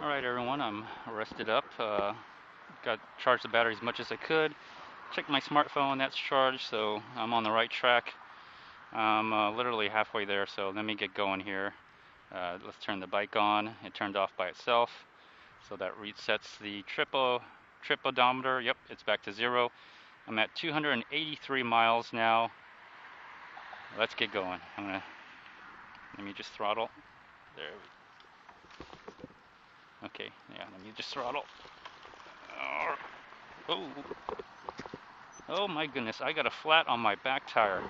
Alright everyone, I'm rested up. Got charged the battery as much as I could. Checked my smartphone, that's charged, so I'm on the right track. I'm literally halfway there, so let me get going here. Let's turn the bike on. It turned off by itself, so that resets the trip odometer. Yep, it's back to 0. I'm at 283 miles now. Let's get going. Let me just throttle. There we go. Okay, yeah, let me just throttle. Oh, oh my goodness, I got a flat on my back tire.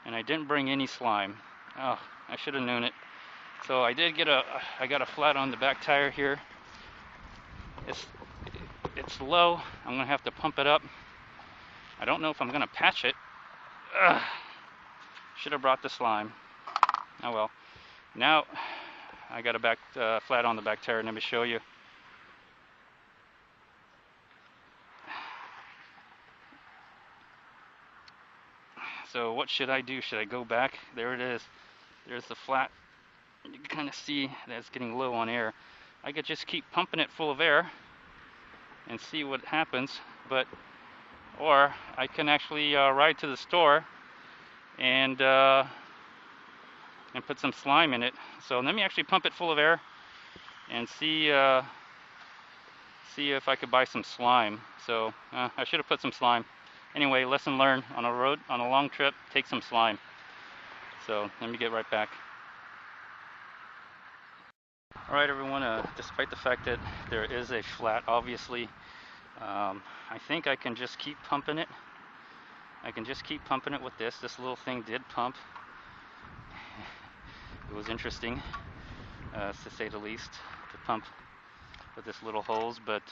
And I didn't bring any slime. Oh, I should have known it. So I got a flat on the back tire here. It's low. I'm gonna have to pump it up. I don't know if I'm gonna patch it. Should have brought the slime. Oh well. Now I got a flat on the back tire. Let me show you. So what should I do? Should I go back? There it is. There's the flat. You can kind of see that it's getting low on air. I could just keep pumping it full of air and see what happens, or I can actually ride to the store and put some slime in it. So let me actually pump it full of air and see if I could buy some slime. So I should have put some slime. Anyway, lesson learned: on a long trip, take some slime. So let me get right back. Alright everyone, despite the fact that there is a flat, obviously, I think I can just keep pumping it. I can just keep pumping it with this. This little thing did pump. It was interesting, to say the least, to pump with this little hose, but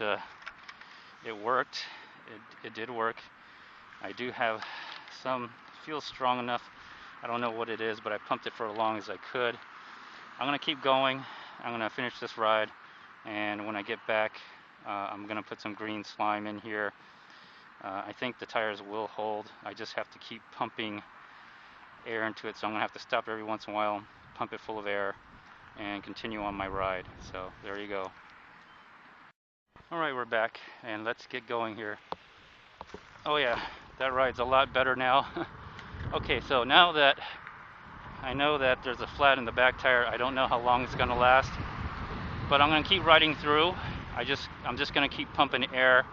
it worked. It did work. I do have feels strong enough. I don't know what it is, but I pumped it for as long as I could. I'm gonna keep going. I'm gonna finish this ride, and when I get back, I'm gonna put some green slime in here. I think the tires will hold. I just have to keep pumping air into it, so I'm gonna have to stop every once in a while, pump it full of air, and continue on my ride. So there you go. Alright, we're back, and let's get going here. Oh yeah, that ride's a lot better now. Okay, so now that I know that there's a flat in the back tire, I don't know how long it's gonna last, but I'm gonna keep riding through. I'm just gonna keep pumping air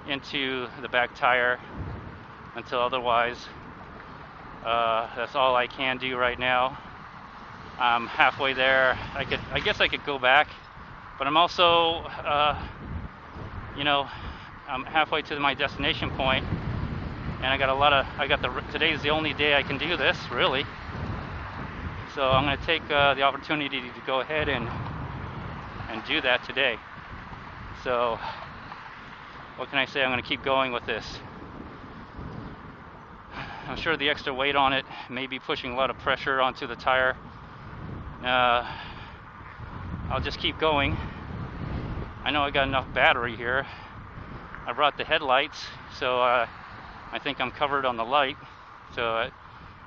into the back tire until otherwise. That's all I can do right now. I'm halfway there. I guess I could go back, but I'm also, I'm halfway to my destination point, and today's the only day I can do this, really. So I'm going to take the opportunity to go ahead and do that today. So what can I say? I'm going to keep going with this. I'm sure the extra weight on it may be pushing a lot of pressure onto the tire. I'll just keep going. I know I got enough battery here. I brought the headlights, so I think I'm covered on the light. So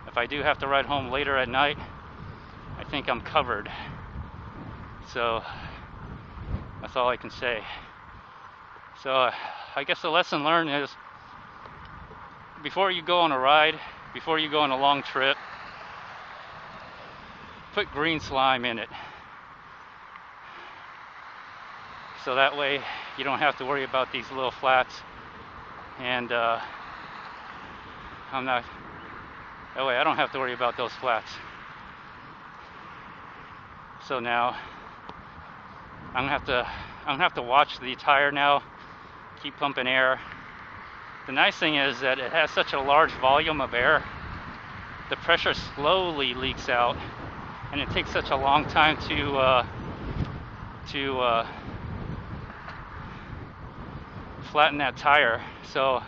if I do have to ride home later at night, I think I'm covered. So that's all I can say. So I guess the lesson learned is, before you go on a ride, before you go on a long trip, put green slime in it. So that way you don't have to worry about these little flats, and that way I don't have to worry about those flats. So now I'm gonna have to watch the tire now, keep pumping air. The nice thing is that it has such a large volume of air, the pressure slowly leaks out, and it takes such a long time to flatten that tire. So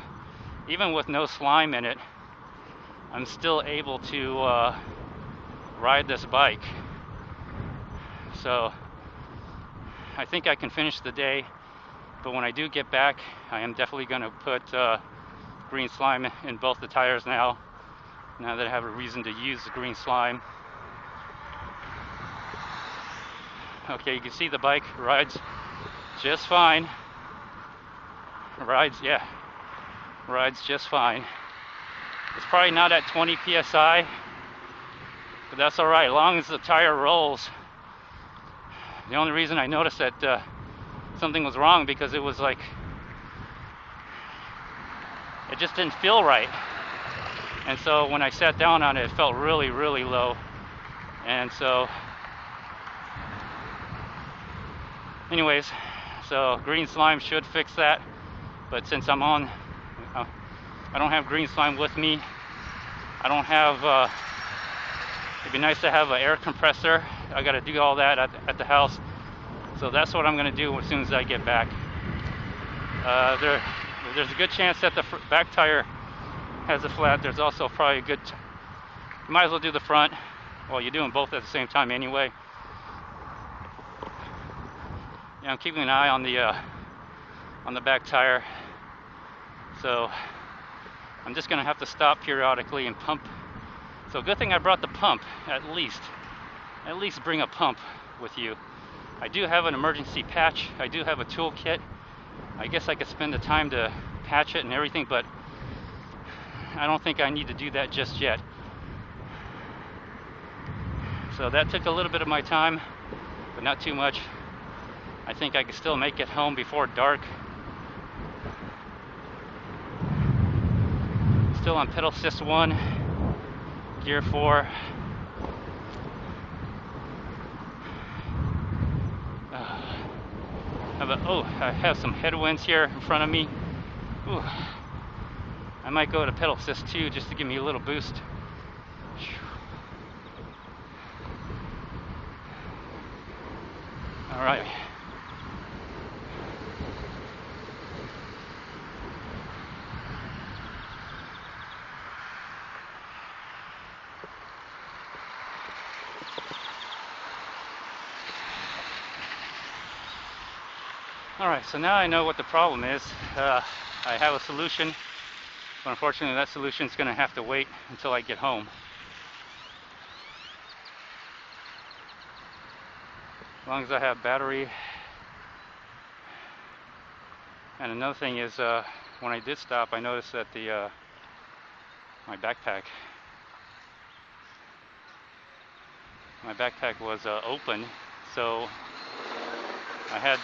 even with no slime in it, I'm still able to ride this bike. So I think I can finish the day, but when I do get back, I am definitely going to put green slime in both the tires now that I have a reason to use the green slime. Okay, you can see the bike rides just fine. Rides just fine. It's probably not at 20 psi, but that's all right, as long as the tire rolls. The only reason I noticed that something was wrong because it was like, it just didn't feel right. And so when I sat down on it, it felt really, really low. And so, anyways, so green slime should fix that. But since I'm on, I don't have green slime with me. I don't have, it'd be nice to have an air compressor. I gotta do all that at the house. So that's what I'm gonna do as soon as I get back. There's a good chance that the back tire has a flat. There's also probably a good, you might as well do the front. Well, you're doing both at the same time anyway. Yeah, I'm keeping an eye on the back tire. So I'm just gonna have to stop periodically and pump. So good thing I brought the pump, at least bring a pump with you. I do have an emergency patch. I do have a toolkit. I guess I could spend the time to patch it and everything, but I don't think I need to do that just yet. So that took a little bit of my time, but not too much. I think I could still make it home before dark. Still on pedal assist 1, gear 4. I have some headwinds here in front of me. Ooh. I might go to pedal assist 2 just to give me a little boost. All right. Alright, so now I know what the problem is. I have a solution, but unfortunately that solution is going to have to wait until I get home. As long as I have battery. And another thing is, when I did stop, I noticed that my backpack was open, so I had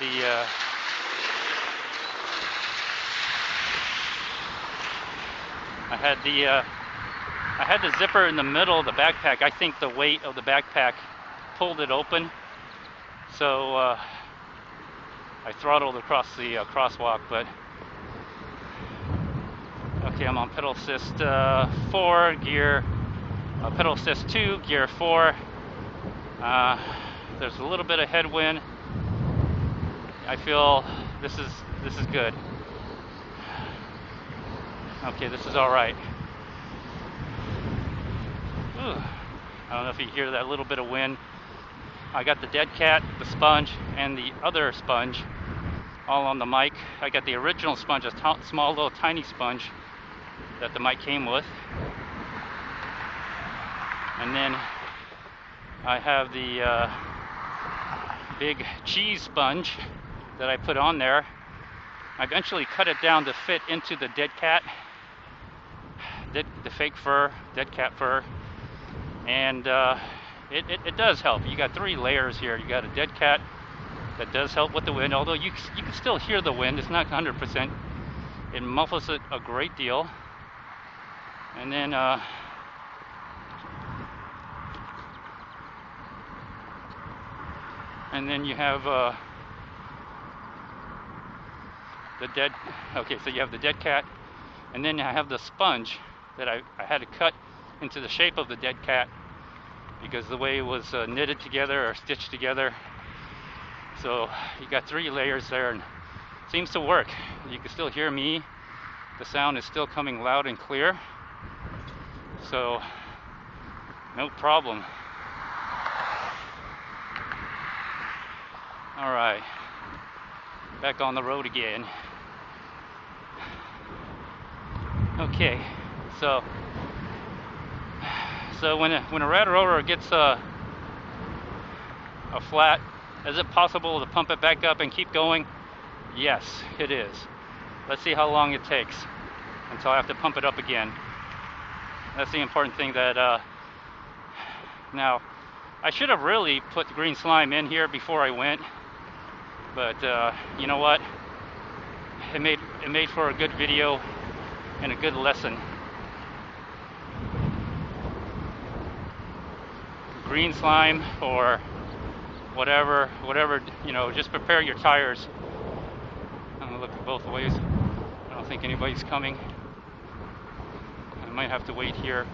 the zipper in the middle of the backpack. I think the weight of the backpack pulled it open, so I throttled across the crosswalk. But okay, I'm on pedal assist 4, gear pedal assist 2, gear 4. There's a little bit of headwind. I feel this is good. Okay, this is all right. Ooh. I don't know if you hear that little bit of wind. I got the dead cat, the sponge, and the other sponge all on the mic. I got the original sponge, a small little tiny sponge that the mic came with. And then I have the big cheese sponge that I put on there. I eventually cut it down to fit into the dead cat, the fake fur, dead cat fur, and it does help. You got 3 layers here. You got a dead cat that does help with the wind, although you can still hear the wind. It's not 100%. It muffles it a great deal. And then you have so you have the dead cat, and then I have the sponge that I had to cut into the shape of the dead cat because the way it was knitted together or stitched together. So you got 3 layers there, and it seems to work. You can still hear me. The sound is still coming loud and clear, so no problem. All right, back on the road again. Okay, so when a RADROVER gets a flat Is it possible to pump it back up and keep going? Yes, it is. Let's see how long it takes until I have to pump it up again. That's the important thing. That now I should have really put the green slime in here before I went, but you know what? It made for a good video and a good lesson. Green slime or whatever, you know, just prepare your tires. I'm gonna look at both ways. I don't think anybody's coming. I might have to wait here.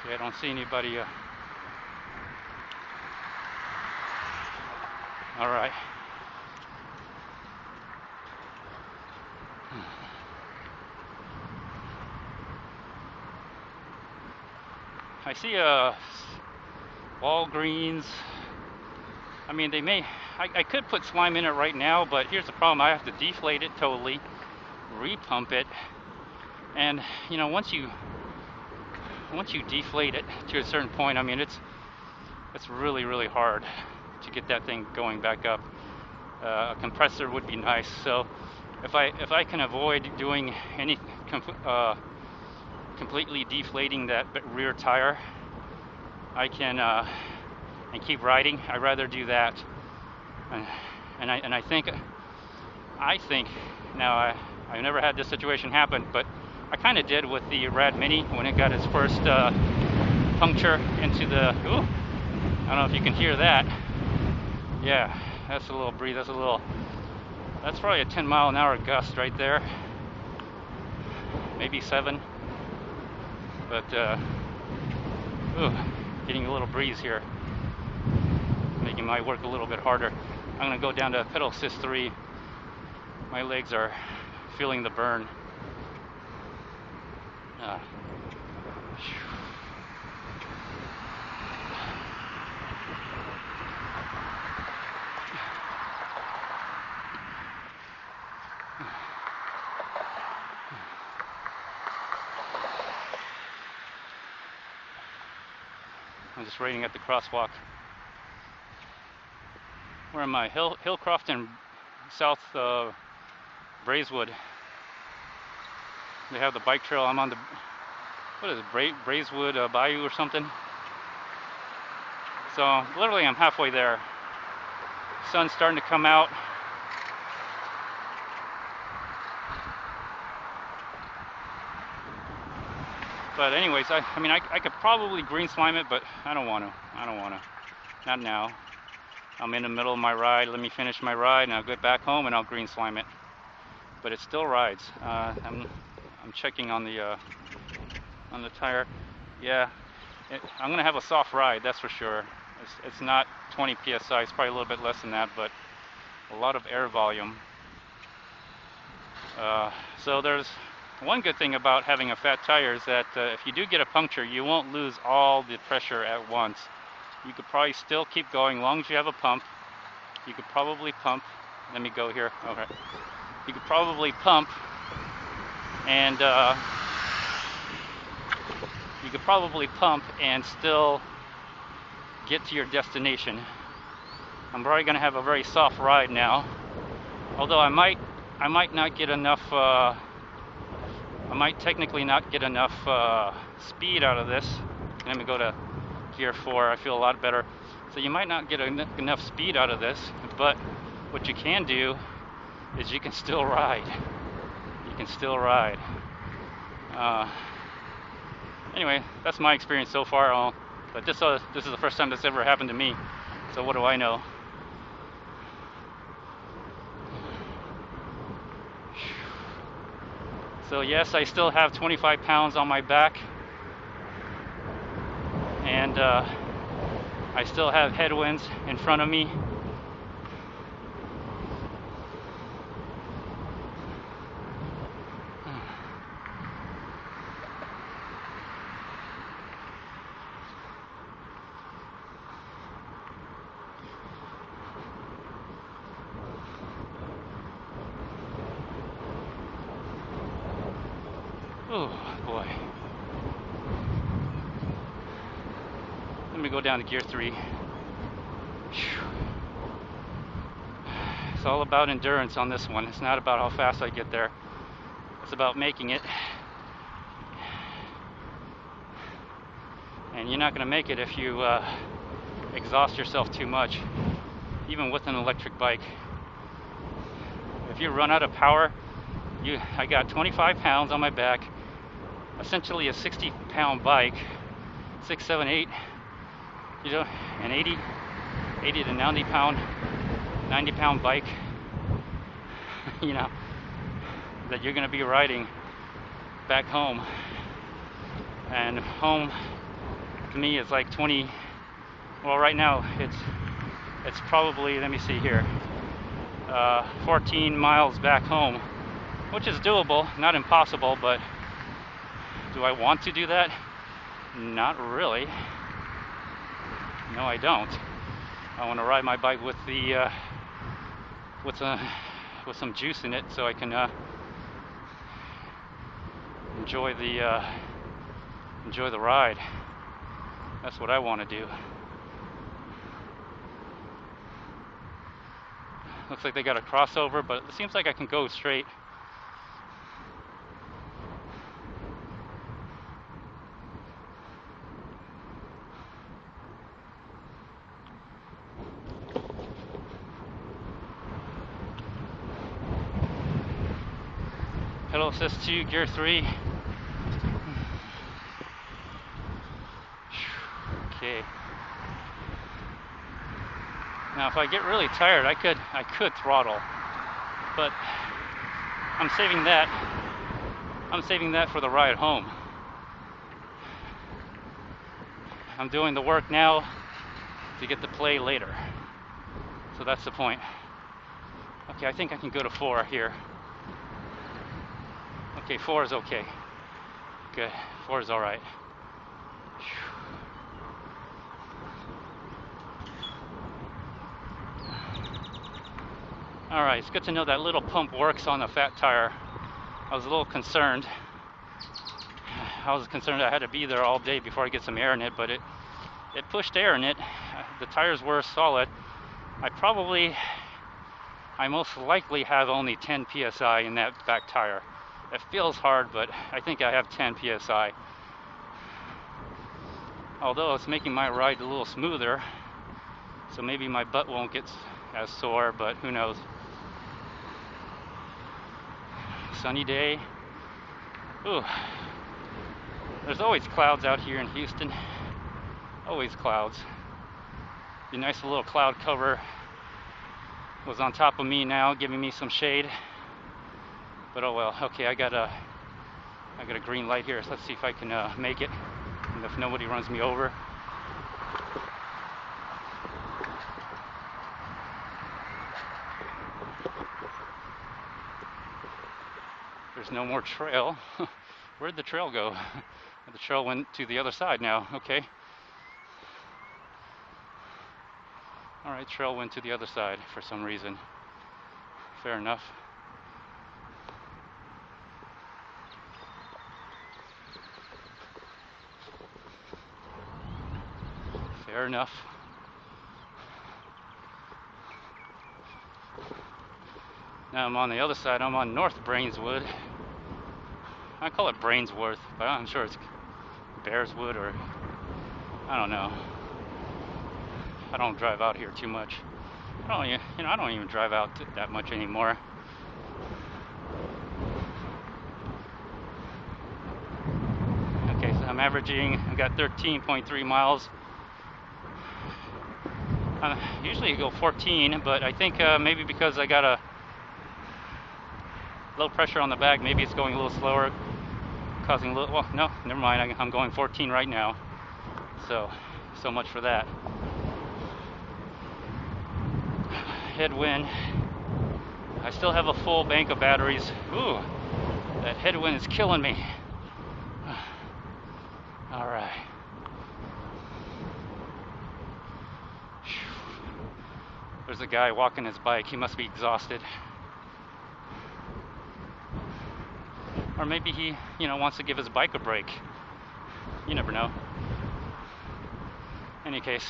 Okay, I don't see anybody. All right. I see Walgreens. I mean, they may. I could put slime in it right now, but here's the problem: I have to deflate it totally, repump it, and you know, once you deflate it to a certain point, I mean, it's really hard to get that thing going back up. A compressor would be nice. So if I can avoid doing any completely deflating that rear tire, I can and keep riding. I'd rather do that. And I think now I never had this situation happen, but I kind of did with the RAD Mini when it got its first puncture into the. Ooh, I don't know if you can hear that. Yeah, that's a little breeze. That's probably a 10-mile-an-hour gust right there. Maybe 7. But ooh, getting a little breeze here, making my work a little bit harder. I'm gonna go down to pedal assist 3. My legs are feeling the burn. I'm just waiting at the crosswalk. Where am I? Hillcroft and South Braeswood. They have the bike trail. I'm on the, what is it, Braeswood Bayou or something. So literally I'm halfway there. Sun's starting to come out. But anyways, I mean, I could probably green slime it, but I don't want to. Not now. I'm in the middle of my ride. Let me finish my ride, and I'll get back home, and I'll green slime it. But it still rides. I'm checking on the tire. Yeah, I'm gonna have a soft ride, that's for sure. It's not 20 psi. It's probably a little bit less than that, but a lot of air volume. So there's one good thing about having a fat tire is that if you do get a puncture, you won't lose all the pressure at once. You could probably still keep going as long as you have a pump. You could probably pump. Let me go here. Okay. You could probably pump, and still get to your destination. I'm probably going to have a very soft ride now. Although I might not get enough. I might technically not get enough speed out of this. Let me go to gear 4. I feel a lot better. So you might not get enough speed out of this, but what you can do is you can still ride. You can still ride. Anyway, that's my experience so far. But this is the first time this ever happened to me. So what do I know? So yes, I still have 25 pounds on my back, and I still have headwinds in front of me. Oh boy. I'm gonna go down to gear 3. It's all about endurance on this one. It's not about how fast I get there. It's about making it. And you're not gonna make it if you exhaust yourself too much, even with an electric bike. If you run out of power, I got 25 pounds on my back, essentially a 60-pound bike, 6, 7, 8, an 80 to 90 pound bike, that you're going to be riding back home. And home to me is like 20, well, right now it's probably, let me see here, 14 miles back home, which is doable, not impossible, but do I want to do that? Not really. No, I don't. I want to ride my bike with the with some juice in it, so I can enjoy the ride. That's what I want to do. Looks like they got a crossover, but it seems like I can go straight. Pedal assist 2, gear 3. Okay. Now, if I get really tired, I could throttle, but I'm saving that. I'm saving that for the ride home. I'm doing the work now to get to play later. So that's the point. Okay, I think I can go to 4 here. Okay, 4 is okay. Good, 4 is all right. All right, it's good to know that little pump works on a fat tire. I was a little concerned. I was concerned I had to be there all day before I get some air in it, but it pushed air in it. The tires were solid. I most likely have only 10 psi in that back tire. It feels hard, but I think I have 10 psi. Although it's making my ride a little smoother, so maybe my butt won't get as sore, but who knows. Sunny day. Ooh. There's always clouds out here in Houston. Always clouds. The nice little cloud cover was on top of me now, giving me some shade. But oh well. Okay, I got a green light here, so let's see if I can make it, and if nobody runs me over. There's no more trail. Where'd the trail go? The trail went to the other side now. Okay. All right, trail went to the other side for some reason. Fair enough. Fair enough. Now I'm on the other side. I'm on North Brainswood. I call it Brainsworth, but I'm sure it's Bearswood, or I don't know. I don't drive out here too much. I don't even drive out that much anymore. Okay, so I've got 13.3 miles. Usually I go 14, but I think maybe because I got a low pressure on the bag, maybe it's going a little slower, causing a little, well, no, never mind, I'm going 14 right now. So much for that. Headwind. I still have a full bank of batteries. Ooh, that headwind is killing me. All right. There's a guy walking his bike. He must be exhausted. Or maybe he, wants to give his bike a break. You never know. any case,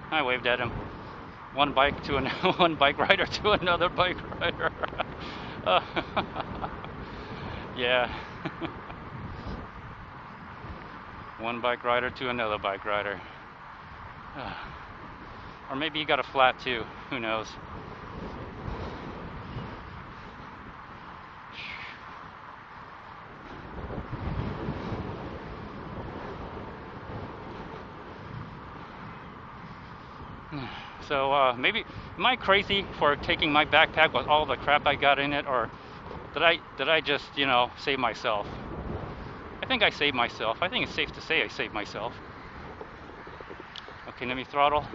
I waved at him. One bike to one bike rider to another bike rider. Yeah. One bike rider to another bike rider. Or maybe he got a flat too. Who knows? So maybe, am I crazy for taking my backpack with all the crap I got in it, or did I just, save myself? I think I saved myself. I think it's safe to say I saved myself. Okay, let me throttle.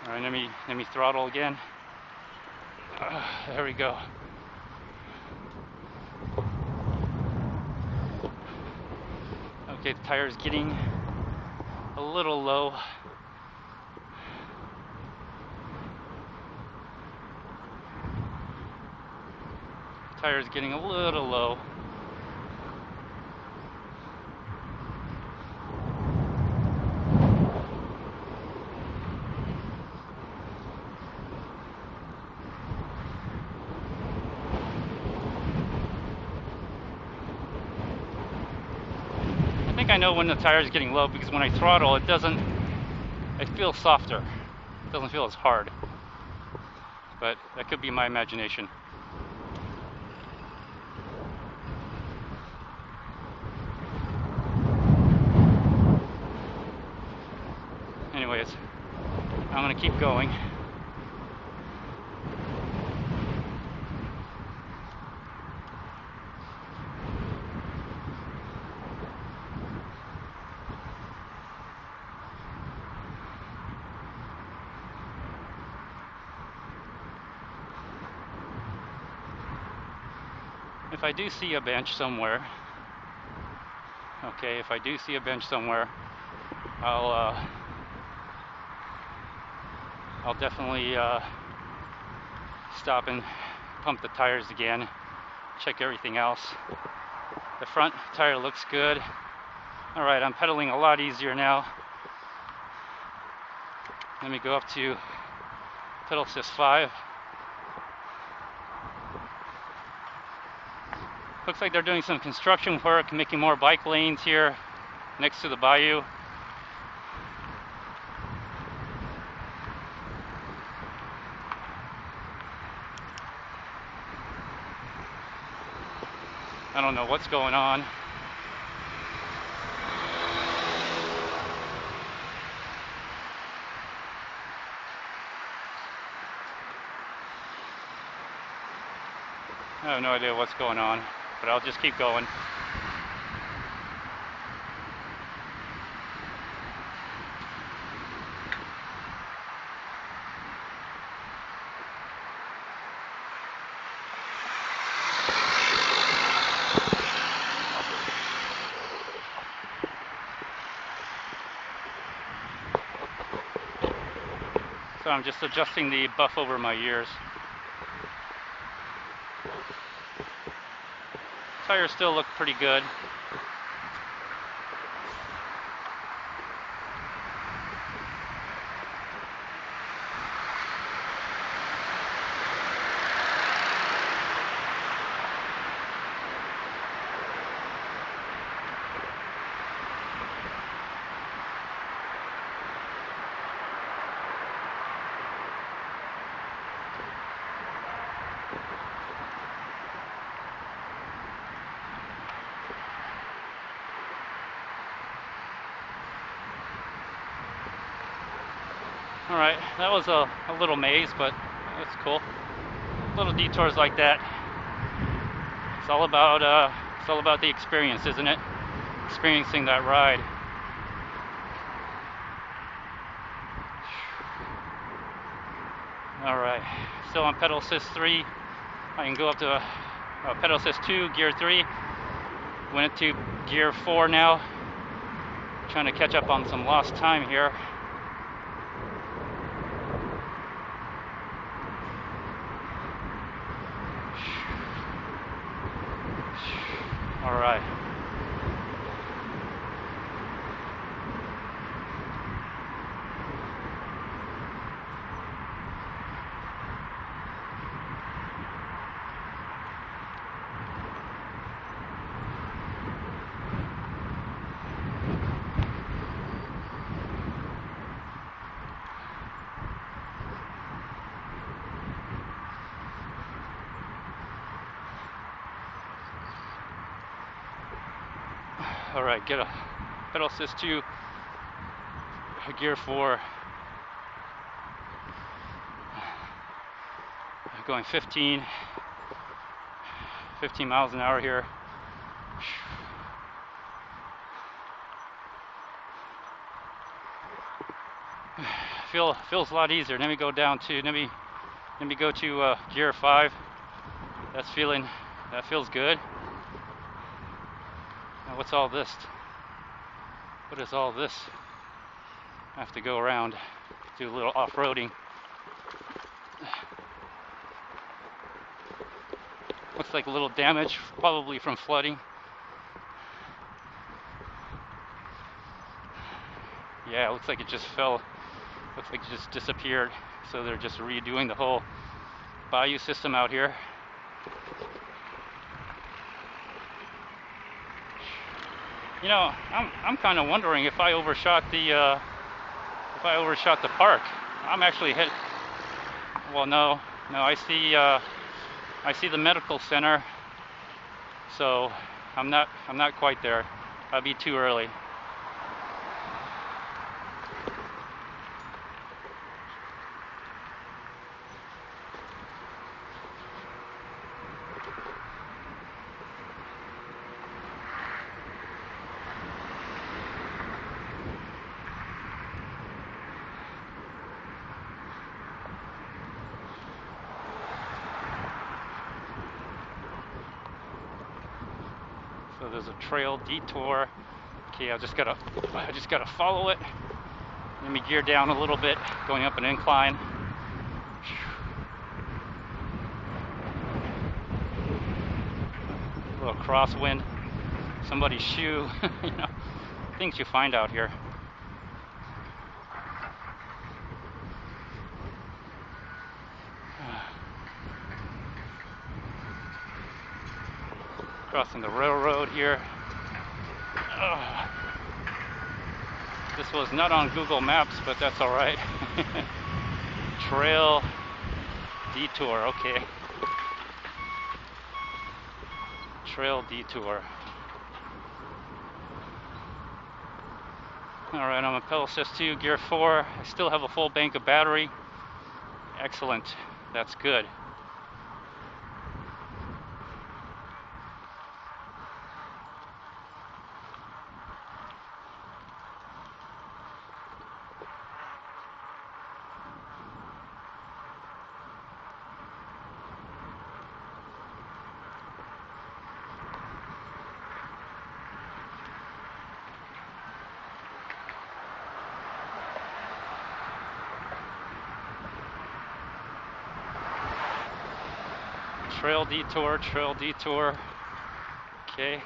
All right, let me throttle again. There we go. Okay, the tire's getting a little low. Tire's getting a little low. I think I know when the tire is getting low, because when I throttle, it feels softer. It doesn't feel as hard. But that could be my imagination. Anyways, I'm gonna keep going. If I do see a bench somewhere, I'll definitely stop and pump the tires again, check everything else. The front tire looks good. All right, I'm pedaling a lot easier now. Let me go up to pedal assist 5. Looks like they're doing some construction work, making more bike lanes here next to the bayou. I don't know what's going on. I have no idea what's going on, but I'll just keep going. So I'm just adjusting the buff over my ears. Tires still look pretty good. Alright, that was a little maze, but that's cool. Little detours like that. It's all about the experience, isn't it? Experiencing that ride. Alright, still on pedal assist 3. I can go up to pedal assist 2, gear 3. Went to gear 4 now. Trying to catch up on some lost time here. All right. All right, get a pedal assist 2, gear 4. Going 15 miles an hour here. Feels a lot easier. Let me go down to let me go to gear 5. That feels good. Now what's all this? What is all this? I have to go around, do a little off-roading. Looks like a little damage, probably from flooding. Yeah, it looks like it just fell. Looks like it just disappeared. So they're just redoing the whole bayou system out here. You know, I'm kind of wondering if I overshot the park. I'm actually hit. Well, no, I see the medical center. So I'm not quite there. I'll be too early. So there's a trail detour. Okay, I just gotta follow it. Let me gear down a little bit, going up an incline. A little crosswind. Somebody's shoe. You know, things you find out here. Crossing the railroad here. This was not on Google Maps, but that's all right. Trail detour, okay. Trail detour. All right, I'm a pedal assist 2, gear 4. I still have a full bank of battery. Excellent, that's good. Trail detour. Okay.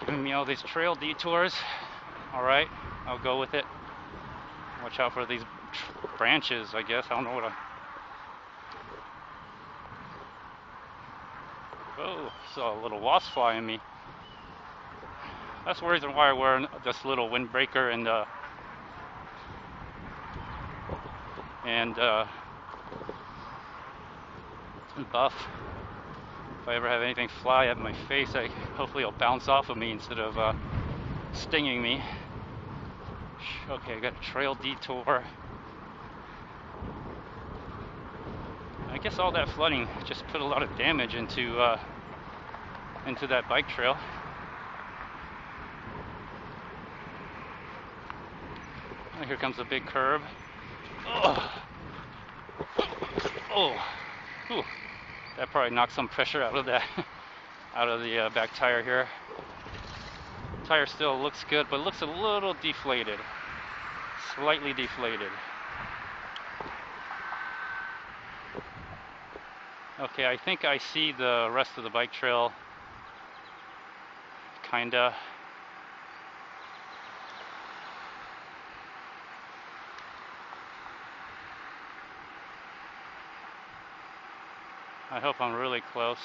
Giving me all these trail detours. All right, I'll go with it. Watch out for these branches, I guess. I don't know what Oh, saw a little wasp flying me. That's the reason why I wear this little windbreaker and buff. If I ever have anything fly at my face, hopefully it'll bounce off of me instead of stinging me. Okay, I got a trail detour. I guess all that flooding just put a lot of damage into that bike trail. Here comes a big curve. Ugh. Oh, ooh, that probably knocked some pressure out of that, out of the back tire here. Tire still looks good, but looks a little deflated, slightly deflated. Okay, I think I see the rest of the bike trail, kinda. I hope I'm really close.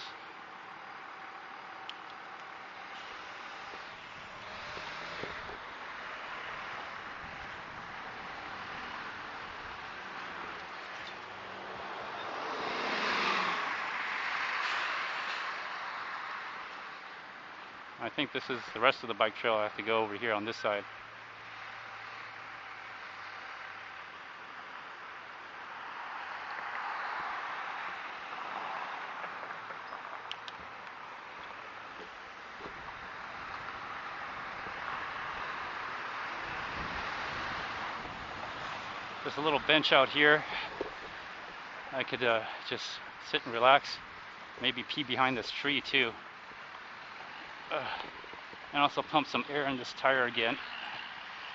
I think this is the rest of the bike trail. I have to go over here on this side. There's a little bench out here. I could just sit and relax. Maybe pee behind this tree too. And also pump some air in this tire again.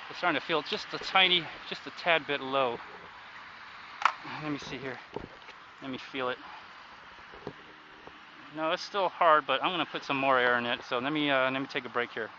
It's starting to feel just a tad bit low. Let me see here. Let me feel it. No, it's still hard, but I'm gonna put some more air in it. So let me take a break here.